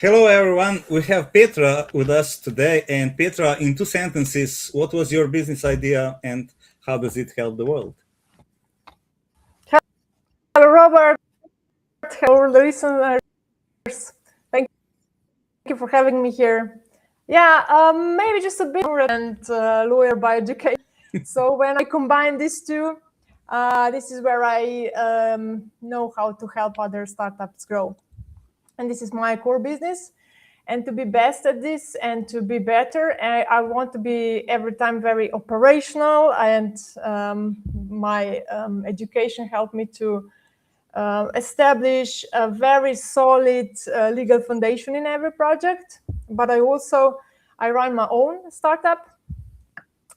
Hello, everyone. We have Petra with us today. And Petra, in 2 sentences, what was your business idea and how does it help the world? Hello, Robert. Hello, the listeners. Thank you for having me here. Yeah, maybe just a bit and lawyer by education. So when I combine these two, this is where I know how to help other startups grow. And this is my core business. And to be best at this and to be better, I want to be every time very operational. And my education helped me to establish a very solid legal foundation in every project. But I run my own startup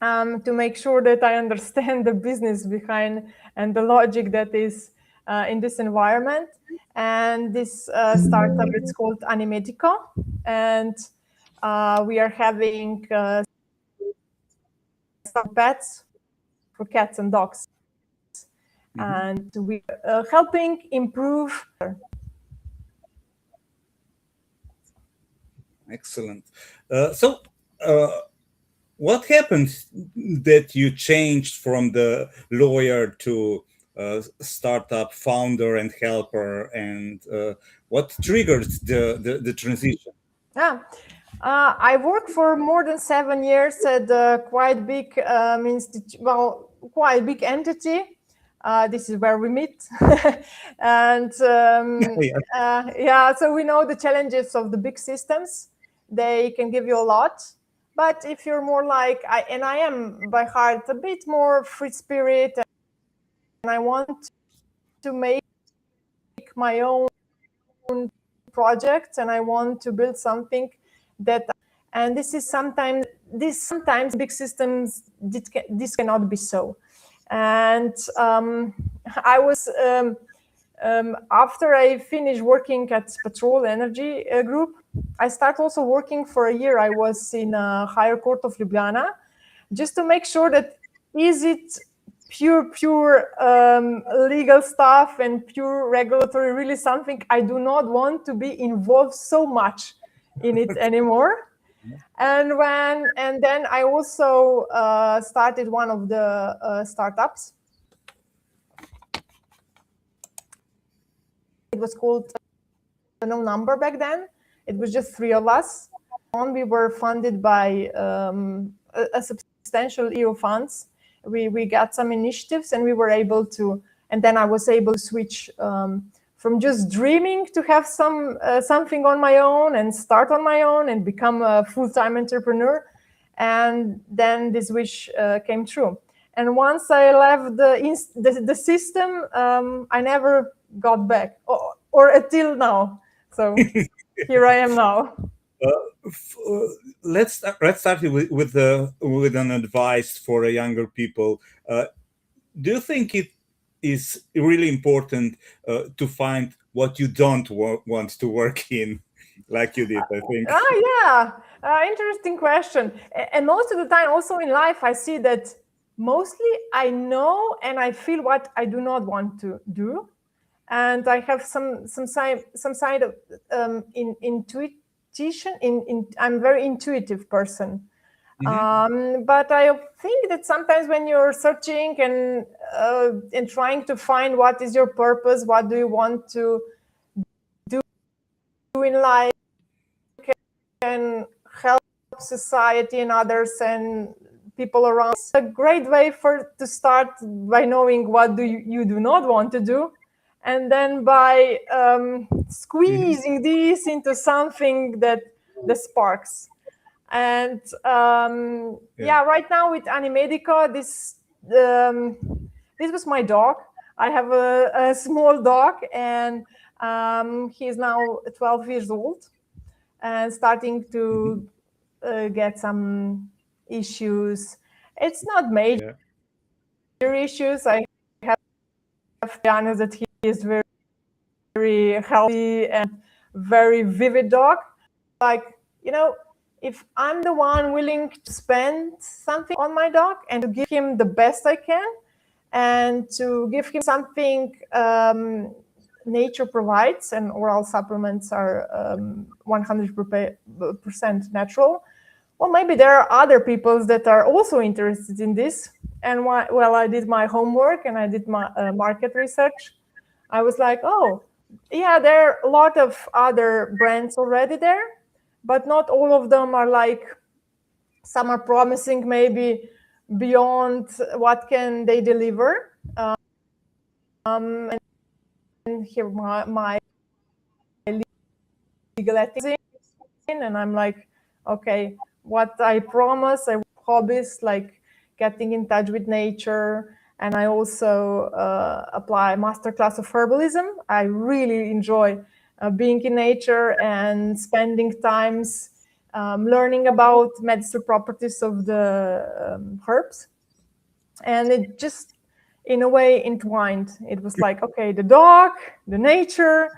to make sure that I understand the business behind and the logic that is in this environment. And this startup, it's called Animedico. And we are having some pets for cats and dogs. And we are helping improve. Excellent. What happened that you changed from the lawyer to startup founder and helper, and what triggered the transition? Yeah. I worked for more than 7 years at a quite big quite big entity. This is where we meet. And so we know the challenges of the big systems. They can give you a lot. But if you're more like, I am by heart a bit more free spirit, and I want to make my own projects, and I want to build something that, and this sometimes big systems, this cannot be so. And I was after I finished working at Petrol Energy Group, I started also working for a year. I was in a higher court of Ljubljana, just to make sure that is it pure legal stuff and pure regulatory really something I do not want to be involved so much in it anymore. And then I also started one of the startups. It was called No Number back then. It was just 3 of us. We were funded by a substantial EU funds. We got some initiatives, and we were able to, and then I was able to switch from just dreaming to have something on my own and start on my own and become a full-time entrepreneur. And then this wish came true. And once I left the system, I never got back, or until now. So here I am now. Let's start with an advice for younger people. Do you think it is really important to find what you don't want to work in, like you did, I think? Interesting question. And most of the time, also in life, I see that mostly I know and I feel what I do not want to do, and I have some side of intuition. I'm a very intuitive person. But I think that sometimes when you're searching and trying to find what is your purpose, what do you want to do in life, and help society and others and people around, it's a great way to start by knowing what you do not want to do, and then by squeezing this into something that sparks. And right now with Animedico, this was my dog. I have a small dog, and he's now 12 years old and starting to get some issues. It's not major issues. I have to be honest that he is very, very healthy and very vivid dog. Like, if I'm the one willing to spend something on my dog and to give him the best I can, and to give him something nature provides, and oral supplements are 100% natural. Well, maybe there are other people that are also interested in this. And well, I did my homework and I did my market research. I was like, oh, yeah, there are a lot of other brands already there, but not all of them are like, some are promising maybe beyond what can they deliver. And here my legal ethics in, and I'm like, okay, what I promise, I hobbies like getting in touch with nature. And I also apply masterclass of herbalism. I really enjoy being in nature and spending times learning about medicinal properties of the herbs. And it just, in a way, entwined. It was like, okay, the dog, the nature,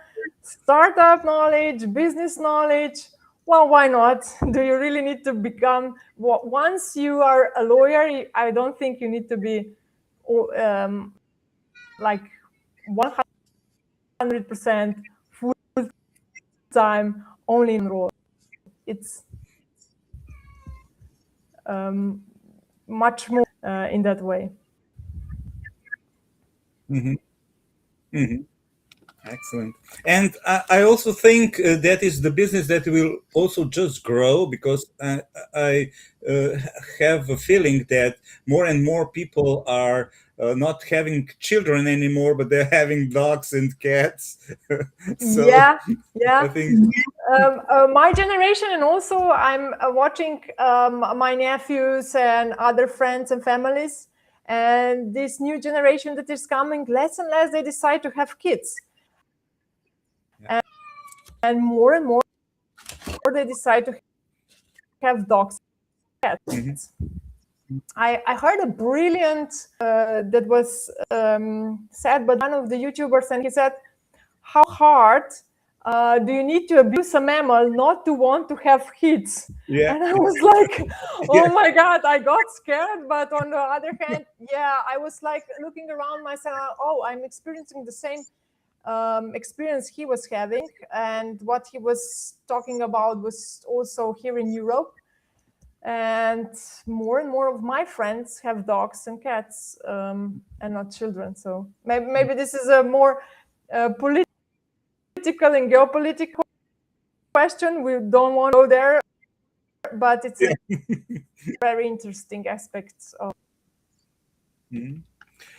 startup knowledge, business knowledge. Well, why not? Do you really need to become, once you are a lawyer, I don't think you need to be like 100% full time only in role. It's much more in that way. Mm-hmm. Mm-hmm. Excellent. And I also think that is the business that will also just grow, because I have a feeling that more and more people are not having children anymore, but they're having dogs and cats. So yeah I think. my generation, and also I'm watching my nephews and other friends and families, and this new generation that is coming, less and less they decide to have kids. Yeah. And more they decide to have dogs and cats. Mm-hmm. I heard a brilliant that was said by one of the YouTubers, and he said, how hard do you need to abuse a mammal not to want to have kids? Yeah. And I was like, oh Yeah. my God, I got scared. But on the other hand, yeah, I was like looking around myself, oh, I'm experiencing the same experience he was having. And what he was talking about was also here in Europe. And more of my friends have dogs and cats and not children. So maybe this is a more political and geopolitical question. We don't want to go there, but it's a very interesting aspects of. Mm-hmm.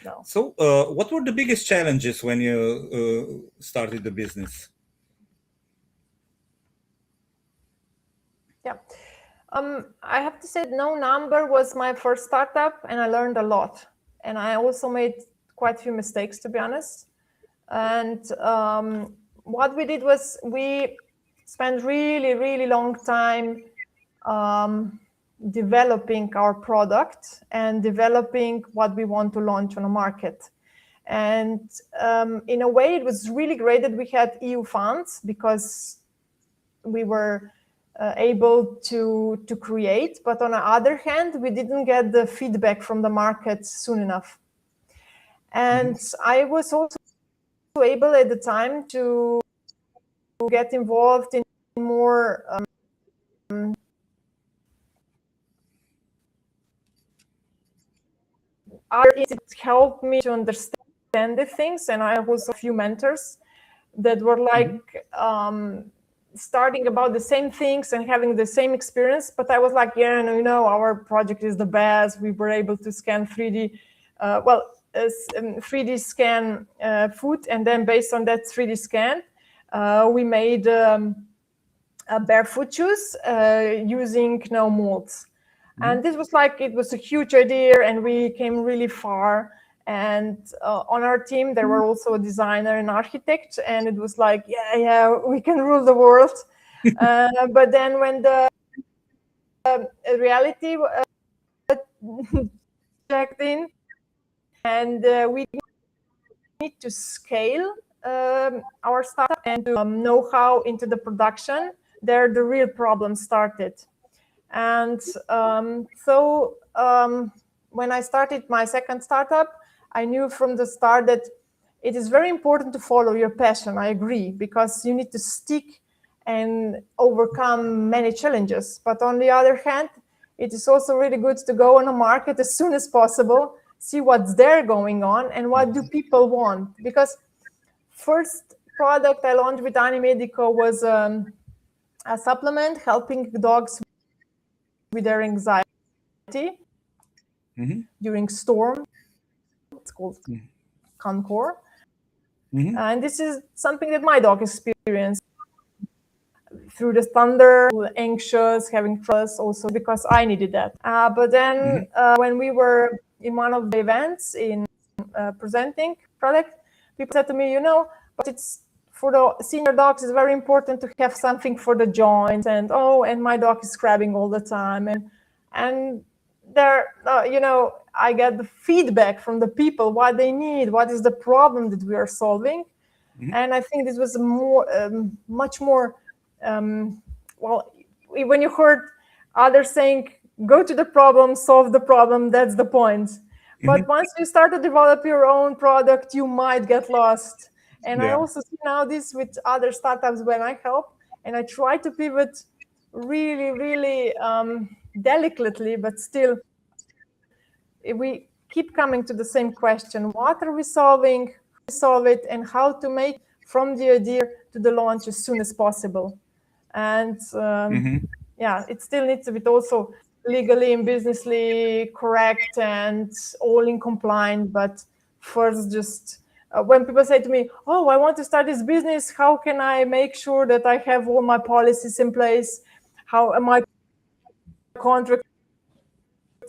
No. So, what were the biggest challenges when you started the business? Yeah. I have to say No Number was my first startup, and I learned a lot. And I also made quite a few mistakes, to be honest. And what we did was we spent really long time developing our product and developing what we want to launch on a market. And in a way, it was really great that we had EU funds, because we were able to create. But on the other hand, we didn't get the feedback from the market soon enough. And I was also able at the time to get involved in more it helped me to understand the things. And I also a few mentors that were like starting about the same things and having the same experience. But I was like, yeah, no, our project is the best. We were able to scan 3D 3D scan food, and then based on that 3D scan we made barefoot shoes using molds. And this was like, it was a huge idea, and we came really far. And on our team, there were also a designer and architect, and it was like, yeah, we can rule the world. But then when the reality checked in, and we need to scale our startup and to know-how into the production, there the real problem started. And when I started my second startup, I knew from the start that it is very important to follow your passion. I agree, because you need to stick and overcome many challenges. But on the other hand, it is also really good to go on a market as soon as possible, see what's there going on and what do people want. Because first product I launched with Animedico was a supplement helping dogs with their anxiety during storm. It's called Concor. And this is something that my dog experienced through the thunder, anxious, having trust, also because I needed that. But then when we were in one of the events in presenting product, people said to me, you know, but it's for the senior dogs, it's very important to have something for the joints, and and my dog is scrubbing all the time, and there, you know, I get the feedback from the people what they need, what is the problem that we are solving, and I think this was more, much more. Well, when you heard others saying, "Go to the problem, solve the problem," that's the point. But once you start to develop your own product, you might get lost. And I also see now this with other startups when I help, and I try to pivot really, really delicately, but still, we keep coming to the same question: what are we solving? How we solve it, and how to make from the idea to the launch as soon as possible. And yeah, it still needs to be also legally and businessly correct and all in compliant. But first, just when people say to me, "Oh, I want to start this business. How can I make sure that I have all my policies in place? How am my contracts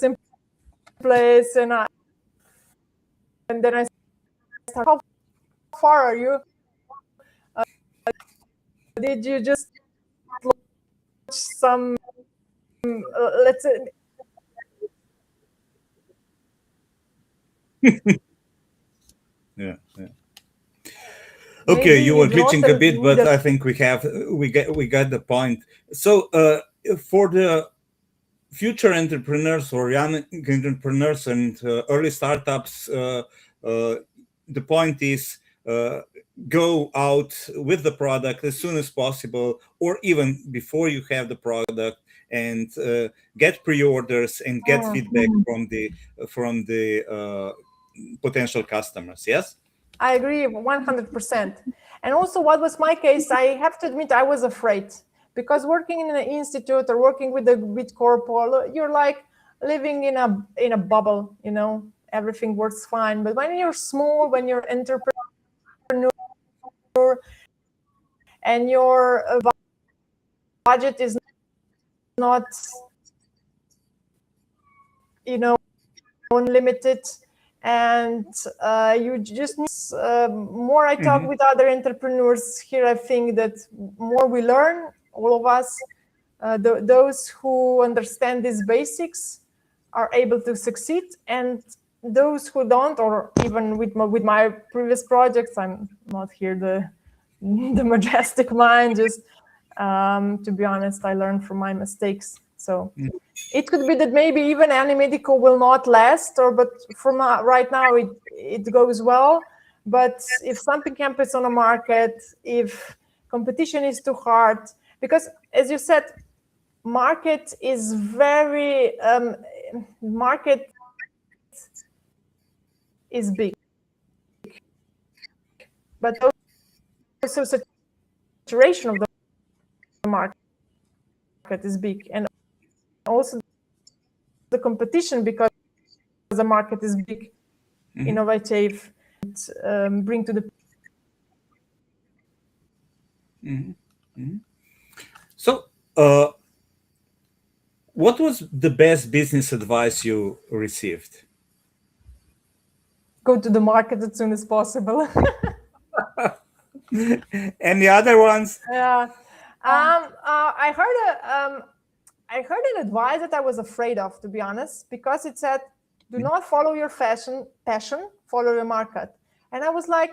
in place?" And then I start, "How far are you? Did you just launch some, let's say?" Yeah. Okay, Maybe you were it's not glitching a a bit, but good. I think we got the point. So, for the future entrepreneurs or young entrepreneurs and early startups, the point is, go out with the product as soon as possible, or even before you have the product, and get pre-orders and get feedback from the potential customers. Yes. I agree 100%. And also, what was my case, I have to admit, I was afraid, because working in an institute or working with a big corporate, you're like living in a bubble, you know, everything works fine. But when you're small, when you're entrepreneur and your budget is not, you know, unlimited, and you just need more. I talk with other entrepreneurs here. I think that more we learn, all of us, those who understand these basics are able to succeed, and those who don't, or even with my previous projects, I'm not here the majestic mind, just to be honest, I learned from my mistakes. So it could be that maybe even Animedico will not last, but from right now it goes well. But if something happens on a market, if competition is too hard, because as you said, market is very market is big, but also saturation of the market is big, and also the competition, because the market is big, innovative, and, bring to the. So, what was the best business advice you received? Go to the market as soon as possible. Any other ones? Yeah. I heard an advice that I was afraid of, to be honest, because it said, "Do not follow your passion, follow your market." And I was like,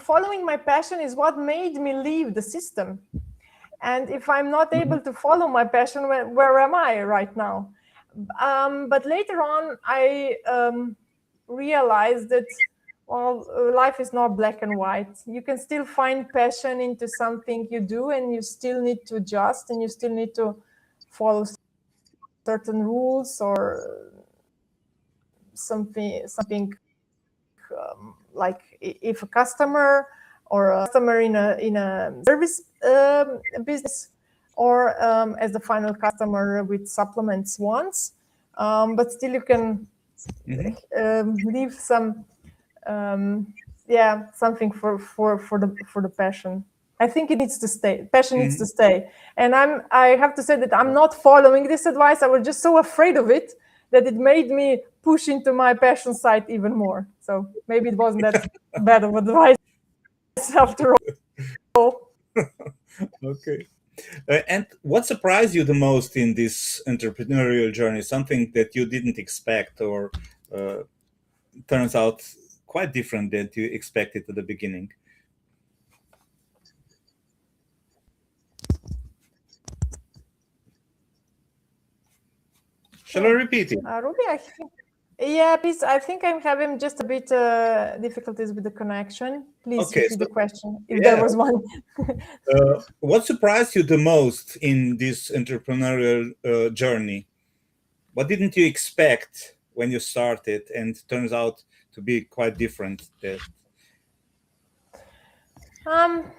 following my passion is what made me leave the system. And if I'm not able to follow my passion, where am I right now? But later on, I realized that well, life is not black and white. You can still find passion into something you do, and you still need to adjust, and you still need to follow certain rules or something like if a customer in a service business, or as the final customer with supplements wants, but still you can leave some something for the passion. I think it needs to stay. Passion needs to stay. And I have to say that I'm not following this advice. I was just so afraid of it that it made me push into my passion side even more. So maybe it wasn't that bad of advice after all. Okay. And what surprised you the most in this entrepreneurial journey? Something that you didn't expect, or turns out quite different than you expected at the beginning? Shall I repeat it? Ruby, I think. Yeah, please. I think I'm having just a bit difficulties with the connection. Please repeat the question, if there was one. What surprised you the most in this entrepreneurial journey? What didn't you expect when you started, and turns out to be quite different?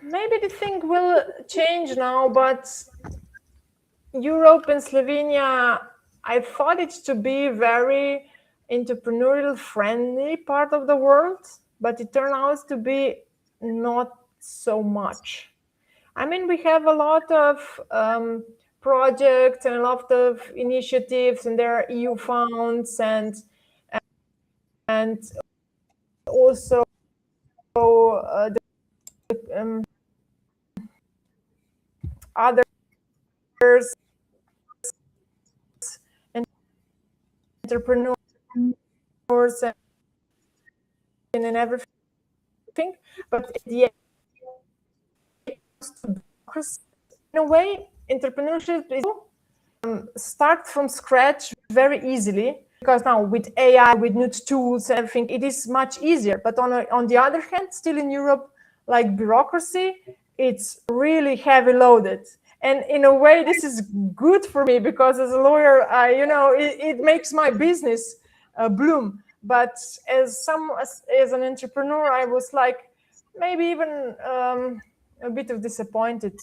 Maybe the thing will change now, but Europe and Slovenia, I thought it to be very entrepreneurial friendly part of the world, but it turned out to be not so much. I mean, we have a lot of projects and a lot of initiatives, and there are EU funds and also others, entrepreneurs and everything. But at the end, in a way, entrepreneurship is start from scratch very easily, because now with AI, with new tools and everything, it is much easier. But on the other hand, still in Europe, like bureaucracy, it's really heavy loaded. And in a way, this is good for me, because as a lawyer, it makes my business bloom. But as an entrepreneur, I was like maybe even a bit of disappointed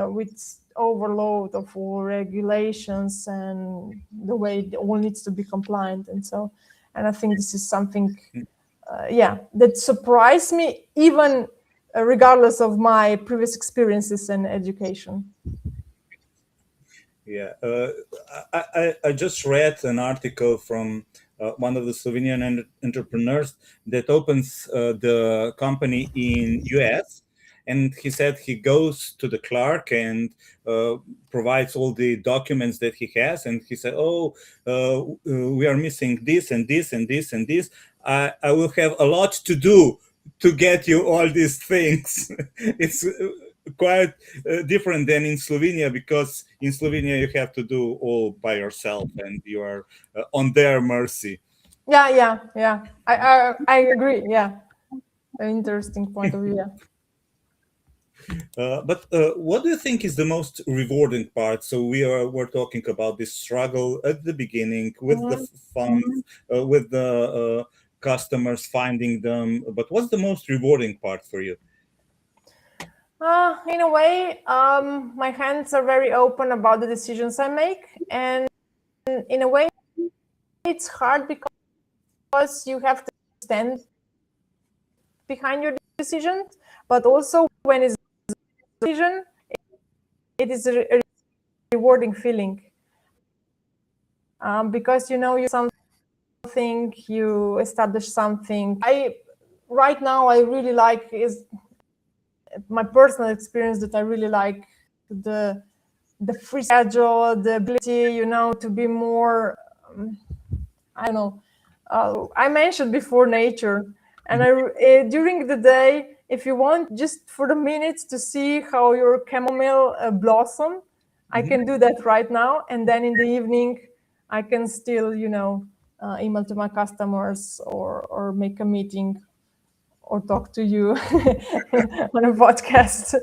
with overload of all regulations and the way it all needs to be compliant. And I think this is something that surprised me, even regardless of my previous experiences and education. Yeah, I just read an article from one of the Slovenian entrepreneurs that opens the company in US, and he said he goes to the clerk and provides all the documents that he has, and he said, "Oh, we are missing this and this and this and this. I will have a lot to do to get you all these things." It's quite different than in Slovenia, because in Slovenia you have to do all by yourself and you are on their mercy. Yeah. I agree. Yeah, an interesting point of view. Yeah. But what do you think is the most rewarding part? So we're talking about this struggle at the beginning with the funds, with the customers, finding them. But what's the most rewarding part for you? In a way, my hands are very open about the decisions I make, and in a way, it's hard because you have to stand behind your decision, but also when it's a decision, it is a rewarding feeling, because you something, you establish something. Right now I really like is my personal experience that I really like the free schedule, the ability, to be more. I don't know. I mentioned before nature, and during the day, if you want, just for the minutes to see how your chamomile blossom, I can do that right now. And then in the evening, I can still, email to my customers or make a meeting or talk to you on a podcast.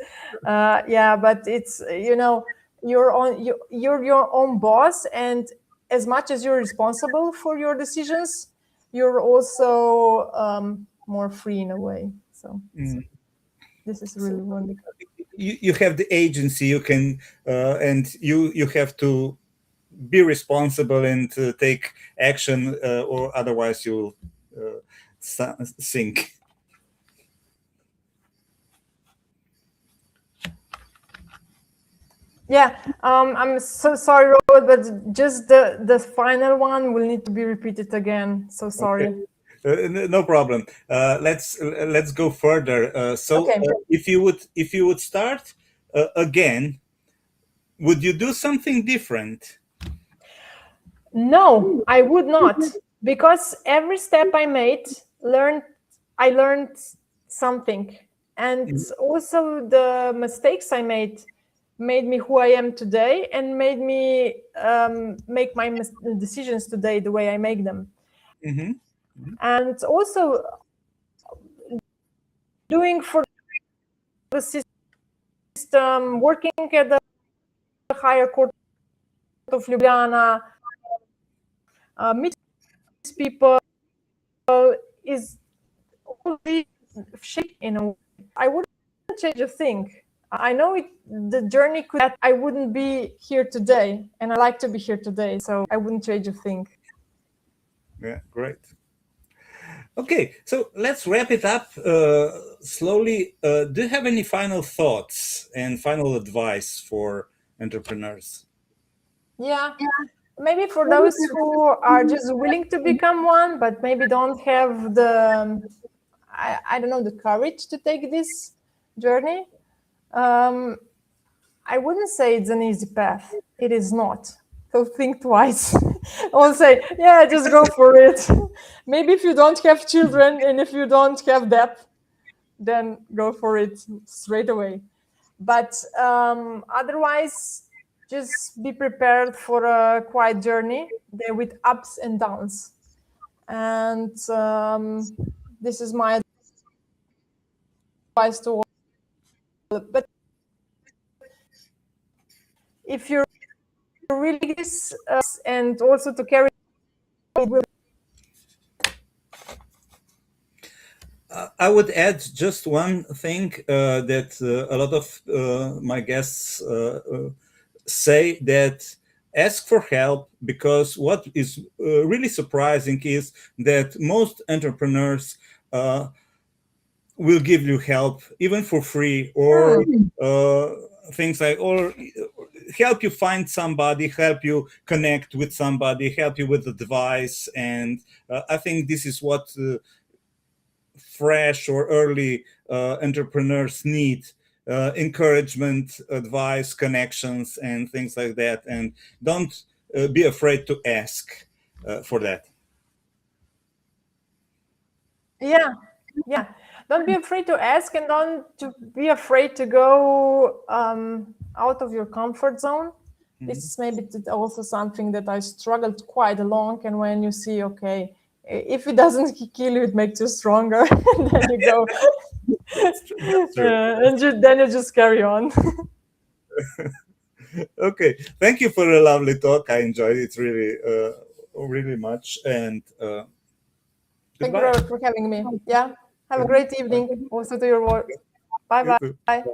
Yeah, but it's, you're your own boss, and as much as you're responsible for your decisions, you're also more free in a way. So this is really wonderful. You have the agency. You can and you have to be responsible and take action, or otherwise you'll sink. Yeah, I'm so sorry, Robert, but just the final one will need to be repeated again. So sorry. Okay. No problem. Let's go further. So, Okay. if you would start again, would you do something different? No, I would not, because every step I made, I learned something, and also the mistakes I made me who I am today, and made me make my decisions today the way I make them. And also doing for the system, working at the higher court of Ljubljana, meet people, is only shape in a way. I wouldn't change a thing. I know the journey could, that I wouldn't be here today, and I like to be here today, so I wouldn't change a thing. Yeah, great. Okay, so let's wrap it up slowly. Do you have any final thoughts and final advice for entrepreneurs? Yeah, maybe for those who are just willing to become one, but maybe don't have the, I don't know, the courage to take this journey. I wouldn't say it's an easy path. It is not. So think twice. I won't say, yeah, just go for it. Maybe if you don't have children and if you don't have debt, then go for it straight away. But otherwise, just be prepared for a quiet journey there with ups and downs. And this is my advice to all. But if you're really this and also to carry it will. I would add just one thing that a lot of my guests say, that ask for help, because what is really surprising is that most entrepreneurs will give you help even for free, or things like, or help you find somebody, help you connect with somebody, help you with advice. And I think this is what fresh or early entrepreneurs need: encouragement, advice, connections, and things like that. And don't be afraid to ask for that. Yeah, don't be afraid to ask, and don't to be afraid to go out of your comfort zone. This is maybe also something that I struggled quite a long. And when you see, okay, if it doesn't kill you, it makes you stronger. Then you go, and then you just carry on. Okay, thank you for a lovely talk. I enjoyed it really much. And thank you, Robert, for having me. Yeah, have a great evening. Also to your work. Bye bye.